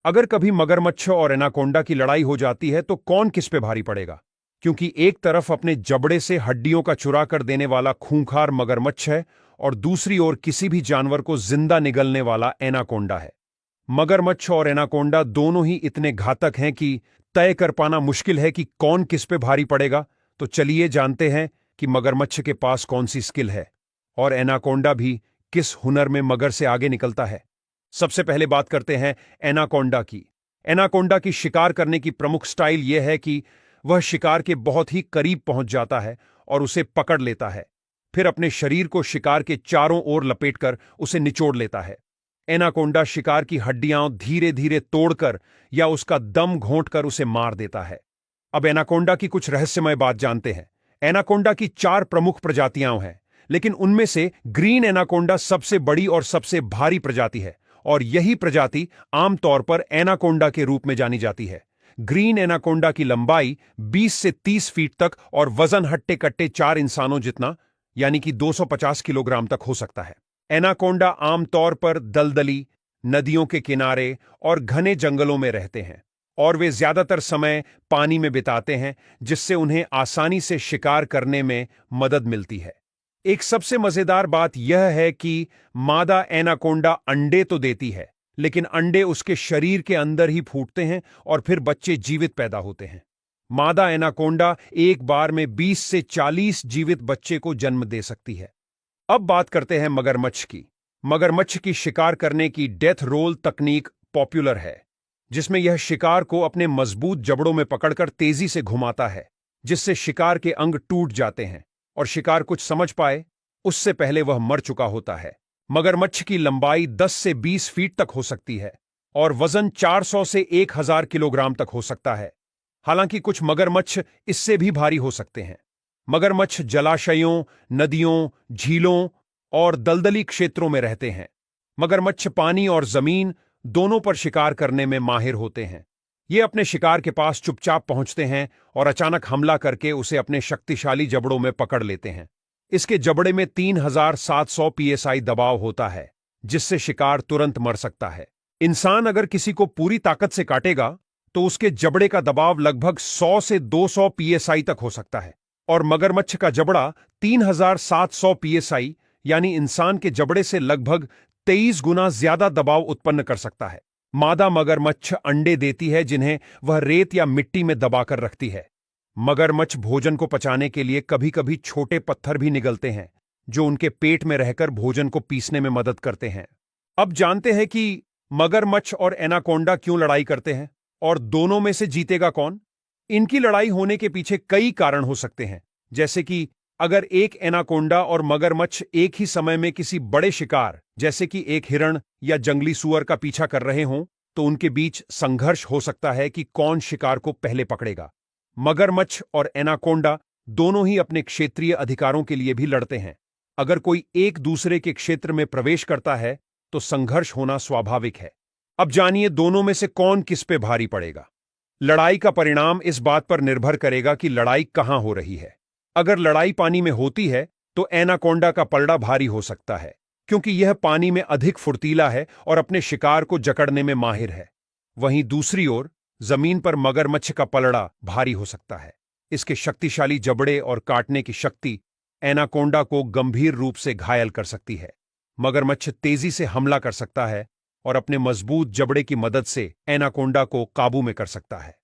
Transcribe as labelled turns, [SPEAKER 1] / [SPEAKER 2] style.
[SPEAKER 1] अगर कभी मगरमच्छ और एनाकोंडा की लड़ाई हो जाती है तो कौन किस पे भारी पड़ेगा? क्योंकि एक तरफ अपने जबड़े से हड्डियों का चुरा कर देने वाला खूंखार मगरमच्छ है और दूसरी ओर किसी भी जानवर को जिंदा निगलने वाला एनाकोंडा है। मगरमच्छ और एनाकोंडा दोनों ही इतने घातक हैं कि तय कर पाना मुश्किल है कि कौन किस पे भारी पड़ेगा। तो चलिए जानते हैं कि मगरमच्छ के पास कौन सी स्किल है और एनाकोंडा भी किस हुनर में मगर से आगे निकलता है। सबसे पहले बात करते हैं एनाकोंडा की। एनाकोंडा की शिकार करने की प्रमुख स्टाइल यह है कि वह शिकार के बहुत ही करीब पहुंच जाता है और उसे पकड़ लेता है, फिर अपने शरीर को शिकार के चारों ओर लपेटकर उसे निचोड़ लेता है। एनाकोंडा शिकार की हड्डियां धीरे धीरे तोड़कर या उसका दम घोंटकर उसे मार देता है। अब एनाकोंडा की कुछ रहस्यमय बात जानते हैं। एनाकोंडा की 4 प्रमुख प्रजातियां हैं, लेकिन उनमें से ग्रीन एनाकोंडा सबसे बड़ी और सबसे भारी प्रजाति है और यही प्रजाति आमतौर पर एनाकोंडा के रूप में जानी जाती है। ग्रीन एनाकोंडा की लंबाई 20 से 30 फीट तक और वजन हट्टे कट्टे 4 इंसानों जितना यानी कि 250 किलोग्राम तक हो सकता है। एनाकोंडा आमतौर पर दलदली, नदियों के किनारे और घने जंगलों में रहते हैं और वे ज्यादातर समय पानी में बिताते हैं, जिससे उन्हें आसानी से शिकार करने में मदद मिलती है। एक सबसे मजेदार बात यह है कि मादा एनाकोंडा अंडे तो देती है, लेकिन अंडे उसके शरीर के अंदर ही फूटते हैं और फिर बच्चे जीवित पैदा होते हैं। मादा एनाकोंडा एक बार में 20 से 40 जीवित बच्चे को जन्म दे सकती है। अब बात करते हैं मगरमच्छ की। मगरमच्छ की शिकार करने की डेथ रोल तकनीक पॉपुलर है, जिसमें यह शिकार को अपने मजबूत जबड़ों में पकड़कर तेजी से घुमाता है, जिससे शिकार के अंग टूट जाते हैं और शिकार कुछ समझ पाए उससे पहले वह मर चुका होता है। मगरमच्छ की लंबाई 10 से 20 फीट तक हो सकती है और वजन 400 से 1000 किलोग्राम तक हो सकता है। हालांकि कुछ मगरमच्छ इससे भी भारी हो सकते हैं। मगरमच्छ जलाशयों, नदियों, झीलों और दलदली क्षेत्रों में रहते हैं। मगरमच्छ पानी और जमीन दोनों पर शिकार करने में माहिर होते हैं। ये अपने शिकार के पास चुपचाप पहुंचते हैं और अचानक हमला करके उसे अपने शक्तिशाली जबड़ों में पकड़ लेते हैं। इसके जबड़े में 3700 psi दबाव होता है, जिससे शिकार तुरंत मर सकता है। इंसान अगर किसी को पूरी ताकत से काटेगा तो उसके जबड़े का दबाव लगभग 100 से 200 psi तक हो सकता है और मगरमच्छ का जबड़ा 3700 psi यानी इंसान के जबड़े से लगभग 23 गुना ज्यादा दबाव उत्पन्न कर सकता है। मादा मगरमच्छ अंडे देती है, जिन्हें वह रेत या मिट्टी में दबाकर रखती है। मगरमच्छ भोजन को पचाने के लिए कभी कभी छोटे पत्थर भी निगलते हैं, जो उनके पेट में रहकर भोजन को पीसने में मदद करते हैं। अब जानते हैं कि मगरमच्छ और एनाकोंडा क्यों लड़ाई करते हैं और दोनों में से जीतेगा कौन। इनकी लड़ाई होने के पीछे कई कारण हो सकते हैं, जैसे कि अगर एक एनाकोंडा और मगरमच्छ एक ही समय में किसी बड़े शिकार जैसे कि एक हिरण या जंगली सूअर का पीछा कर रहे हों, तो उनके बीच संघर्ष हो सकता है कि कौन शिकार को पहले पकड़ेगा। मगरमच्छ और एनाकोंडा दोनों ही अपने क्षेत्रीय अधिकारों के लिए भी लड़ते हैं। अगर कोई एक दूसरे के क्षेत्र में प्रवेश करता है तो संघर्ष होना स्वाभाविक है। अब जानिए दोनों में से कौन किस पे भारी पड़ेगा। लड़ाई का परिणाम इस बात पर निर्भर करेगा कि लड़ाई कहां हो रही है। अगर लड़ाई पानी में होती है तो एनाकोंडा का पलड़ा भारी हो सकता है, क्योंकि यह पानी में अधिक फुर्तीला है और अपने शिकार को जकड़ने में माहिर है। वहीं दूसरी ओर जमीन पर मगरमच्छ का पलड़ा भारी हो सकता है। इसके शक्तिशाली जबड़े और काटने की शक्ति एनाकोंडा को गंभीर रूप से घायल कर सकती है। मगरमच्छ तेजी से हमला कर सकता है और अपने मजबूत जबड़े की मदद से एनाकोंडा को काबू में कर सकता है।